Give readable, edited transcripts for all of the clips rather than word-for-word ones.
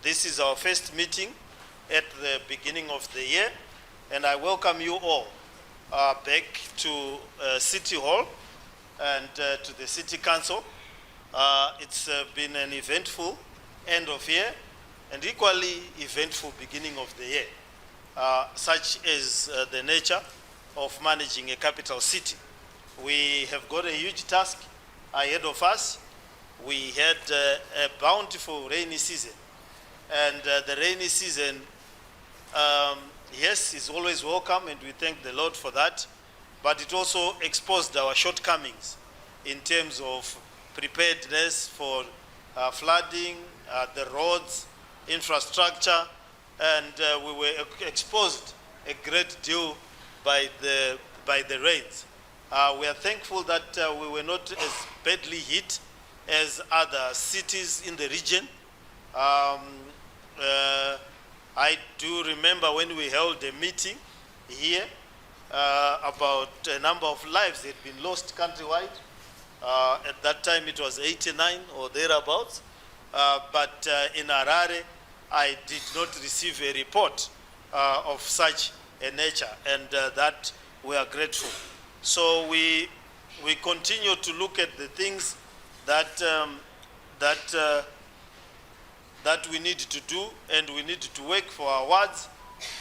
This is our first meeting at the beginning of the year, and I welcome you all back to City Hall and to the City Council. It's been an eventful end of year and equally eventful beginning of the year, such is the nature of managing a capital city. We have got a huge task ahead of us. We had a bountiful rainy season, and the rainy season, yes, is always welcome, and we thank the Lord for that, but it also exposed our shortcomings in terms of preparedness for flooding, the roads, infrastructure, and we were exposed a great deal by the rains. We are thankful that we were not as badly hit as other cities in the region. I do remember when we held a meeting here about a number of lives that had been lost countrywide. At that time it was 89 or thereabouts, but in Harare I did not receive a report of such a nature, and that we are grateful. So we continue to look at the things that that we need to do, and we need to work for our words.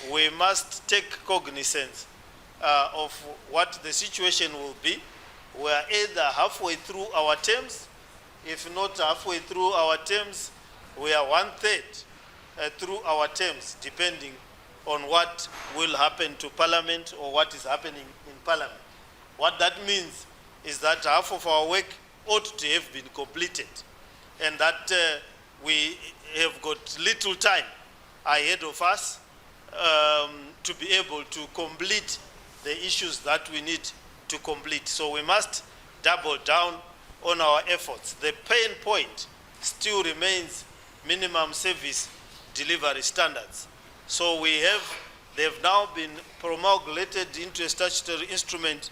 We must take cognizance of what the situation will be. We are either halfway through our terms. If not halfway through our terms, we are 1/3 through our terms, depending on what will happen to Parliament or what is happening in Parliament. What that means is that half of our work ought to have been completed, and that we have got little time ahead of us to be able to complete the issues that we need to complete. So we must double down on our efforts. The pain point still remains minimum service delivery standards. So they have now been promulgated into a statutory instrument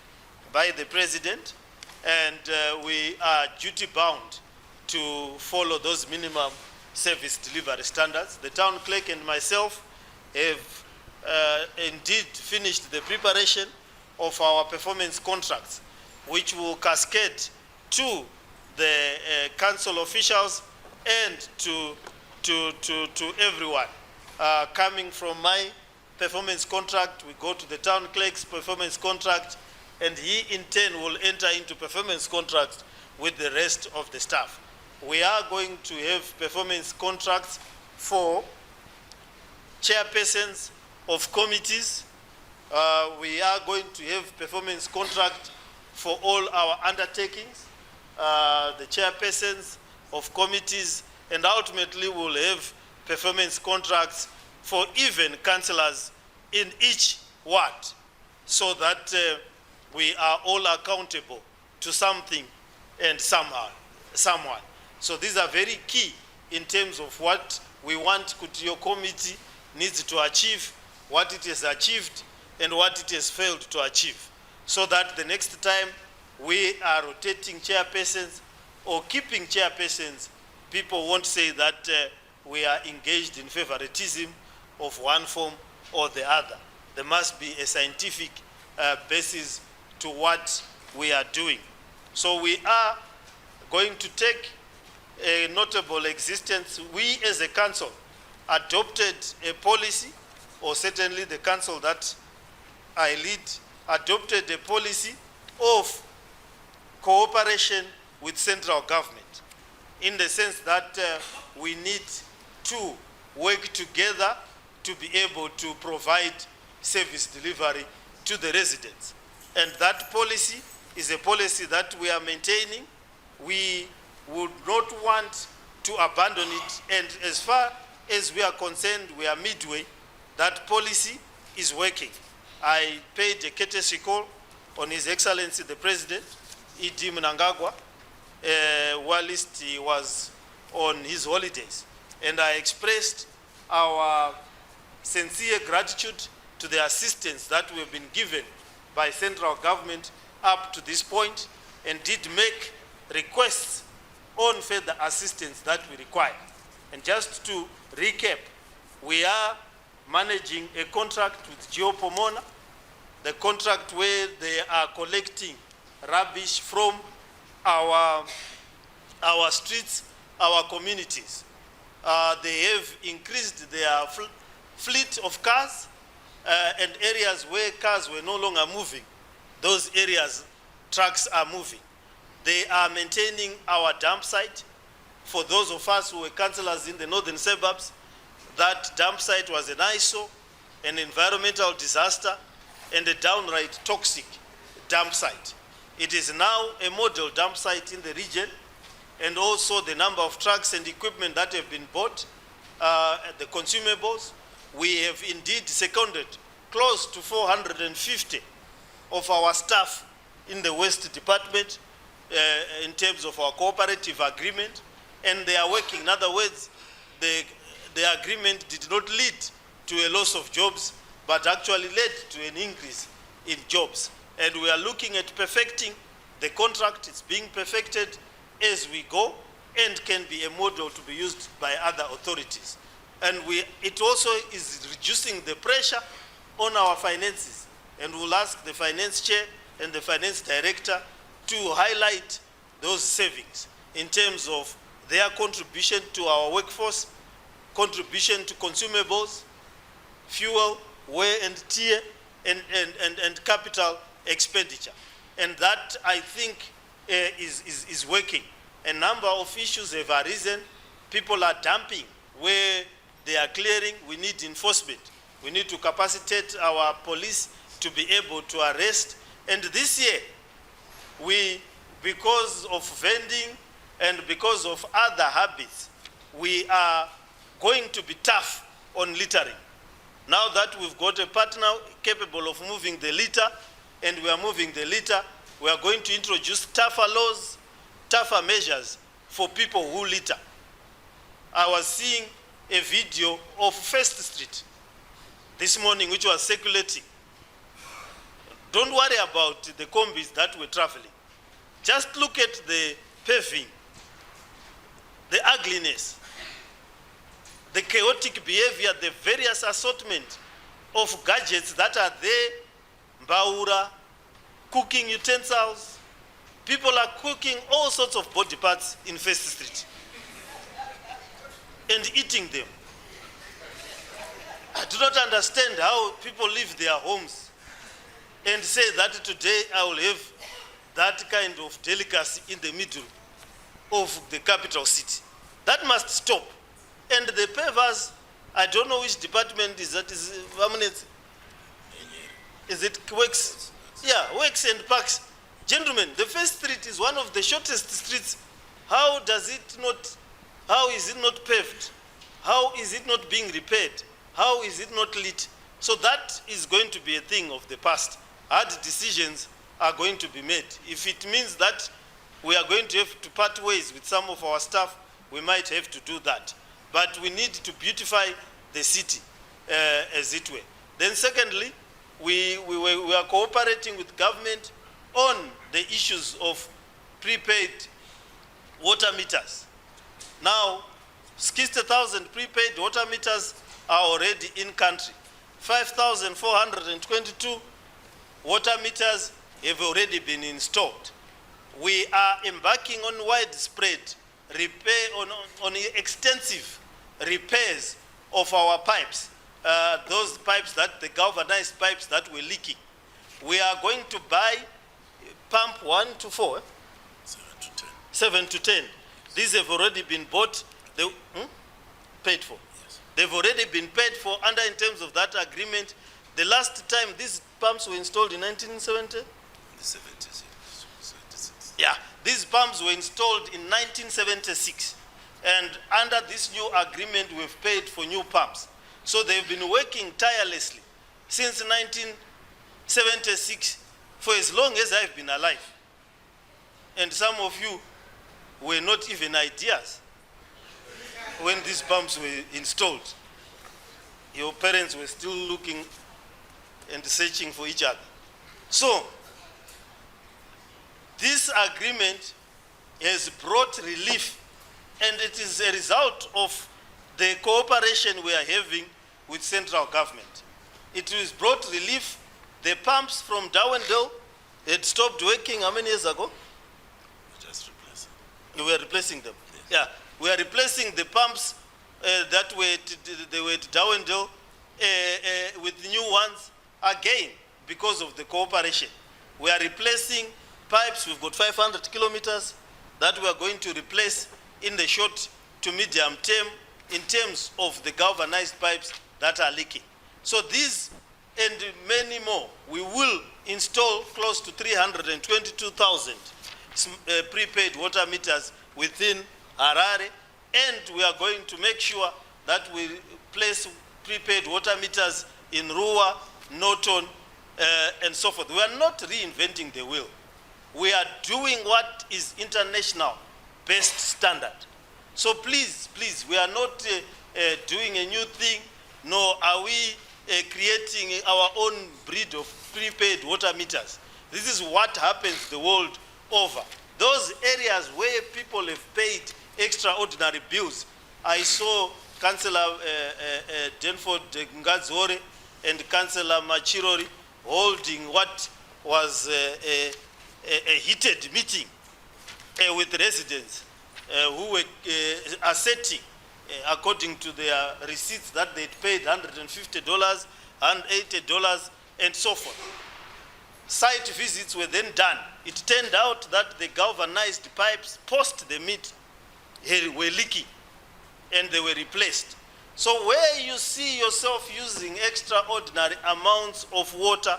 by the President, and we are duty bound to follow those minimum service delivery standards. The town clerk and myself have indeed finished the preparation of our performance contracts, which will cascade to the council officials and to everyone. Coming from my performance contract, we go to the town clerk's performance contract, and he in turn will enter into performance contracts with the rest of the staff. We are going to have performance contracts for chairpersons of committees. We are going to have performance contract for all our undertakings, the chairpersons of committees, and ultimately we'll have performance contracts for even councillors in each ward, so that we are all accountable to something and someone. So these are very key in terms of what we want Kutio Committee needs to achieve, what it has achieved, and what it has failed to achieve, so that the next time we are rotating chairpersons or keeping chairpersons, people won't say that we are engaged in favoritism of one form or the other. There must be a scientific basis to what we are doing. So we are going to take a notable existence. We as a council adopted a policy, or certainly the council that I lead adopted a policy of cooperation with central government, in the sense that we need to work together to be able to provide service delivery to the residents. And that policy is a policy that we are maintaining. We would not want to abandon it, and as far as we are concerned, we are midway. That policy is working. I paid a courtesy call on His Excellency the President, E.D. Mnangagwa, whilst he was on his holidays, and I expressed our sincere gratitude to the assistance that we have been given by central government up to this point, and did make requests on further assistance that we require. And just to recap, we are managing a contract with Geopomona, the contract where they are collecting rubbish from our streets, our communities. They have increased their fleet of cars and areas where cars were no longer moving. Those areas, trucks are moving. They are maintaining our dump site. For those of us who were councillors in the northern suburbs, that dump site was an eyesore, an environmental disaster, and a downright toxic dump site. It is now a model dump site in the region, and also the number of trucks and equipment that have been bought, the consumables, we have indeed seconded close to 450 of our staff in the Waste Department in terms of our cooperative agreement, and they are working. In other words, the agreement did not lead to a loss of jobs, but actually led to an increase in jobs. And we are looking at perfecting the contract. It's being perfected as we go and can be a model to be used by other authorities. And it also is reducing the pressure on our finances. And we'll ask the finance chair and the finance director to highlight those savings in terms of their contribution to our workforce, contribution to consumables, fuel, wear and tear, and capital expenditure. And that, I think, is working. A number of issues have arisen. People are dumping where they are clearing. We need enforcement. We need to capacitate our police to be able to arrest. And this year, because of vending and because of other habits, we are going to be tough on littering. Now that we've got a partner capable of moving the litter, and we are moving the litter, we are going to introduce tougher laws, tougher measures for people who litter. I was seeing a video of First Street this morning, which was circulating. Don't worry about the combis that were traveling. Just look at the paving, the ugliness, the chaotic behavior, the various assortment of gadgets that are there, mbaura, cooking utensils. People are cooking all sorts of body parts in First Street and eating them. I do not understand how people leave their homes and say that today I will have that kind of delicacy in the middle of the capital city. That must stop. And the pavers, I don't know which department is that. Is it Works? Yeah, Works and Parks. Gentlemen, the First Street is one of the shortest streets. How is it not paved? How is it not being repaired? How is it not lit? So that is going to be a thing of the past. Hard decisions are going to be made. If it means that we are going to have to part ways with some of our staff, we might have to do that. But we need to beautify the city, as it were. Then secondly, we are cooperating with government on the issues of prepaid water meters. Now, 60,000 prepaid water meters are already in country. 5,422 water meters have already been installed. We are embarking on widespread repair, on extensive repairs of our pipes, those pipes, the galvanized pipes that were leaking. We are going to buy pump 1 to 4, 7 to 10. These have already been bought, paid for. Yes. They've already been paid for under in terms of that agreement. The last time these pumps were installed in 1970? 76. Yeah, these pumps were installed in 1976. And under this new agreement, we've paid for new pumps. So they've been working tirelessly since 1976 for as long as I've been alive. And some of you were not even ideas when these pumps were installed. Your parents were still looking and searching for each other. So, this agreement has brought relief, and it is a result of the cooperation we are having with central government. It has brought relief. The pumps from Dowendale had stopped working how many years ago? Just replace it. We were replacing them. Yes. Yeah, we are replacing the pumps that they were at Dowendale with new ones again because of the cooperation. We are replacing pipes. We've got 500 kilometers that we are going to replace in the short to medium term in terms of the galvanized pipes that are leaking. So these and many more, we will install close to 322,000 prepaid water meters within Harare, and we are going to make sure that we place prepaid water meters in Rua, Norton, and so forth. We are not reinventing the wheel. We are doing what is international best standard. So please, please, we are not doing a new thing, nor are we creating our own breed of prepaid water meters. This is what happens the world over. Those areas where people have paid extraordinary bills. I saw Councillor Denford Ngazore and Councillor Machirori holding what was a heated meeting with residents who were asserting, according to their receipts, that they'd paid $150, $180, and so forth. Site visits were then done. It turned out that the galvanized pipes post the meet were leaking, and they were replaced. So where you see yourself using extraordinary amounts of water,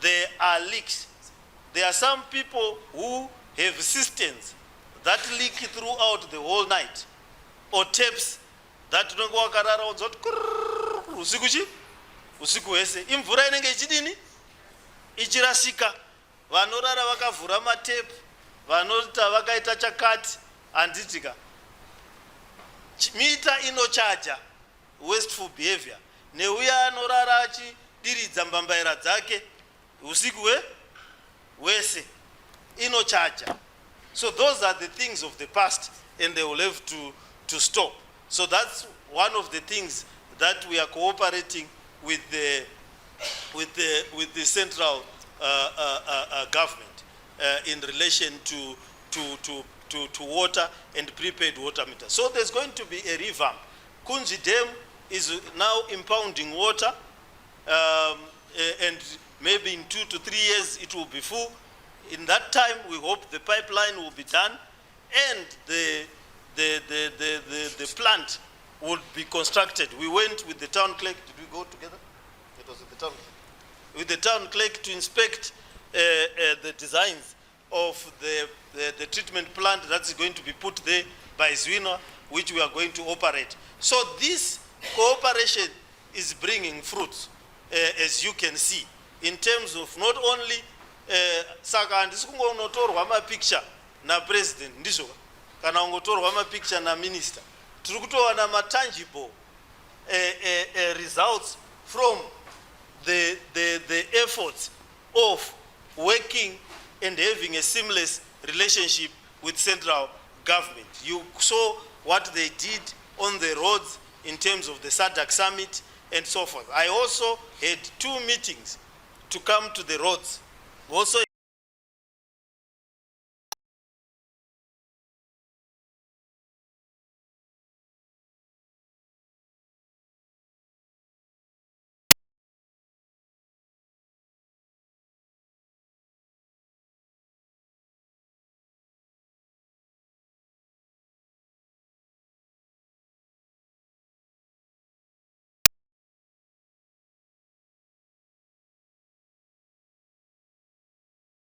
there are leaks. There are some people who have cisterns that leak throughout the whole night, or taps that don't go around usiku wese imvura inenge ichidini ichirasika, vanorara vakavhura matepu, vanota vakaita chakati, handitika mita inochaja wasteful behavior, neuya anorara achidiridza mbambaira dzake usiku wese inochaja. So those are the things of the past, and they will have to stop. So that's one of the things that we are cooperating with the central government in relation to water and prepaid water meters. So there's going to be a revamp. Kunji Dam is now impounding water, and maybe in 2 to 3 years it will be full. In that time, we hope the pipeline will be done, and the plant would be constructed. We went with the town clerk. Did we go together? It was with the town clerk. With the town clerk to inspect the designs of the treatment plant that's going to be put there by Zwina, which we are going to operate. So this cooperation is bringing fruits, as you can see, in terms of not only saka handisi kungonotorwa mapicture na president ndizvo kana kungotorwa mapicture na minister. Tiri kutowana matangible results from the efforts of working and having a seamless relationship with central government. You saw what they did on the roads in terms of the SADC summit and so forth. I also had 2 meetings to come to the roads. Also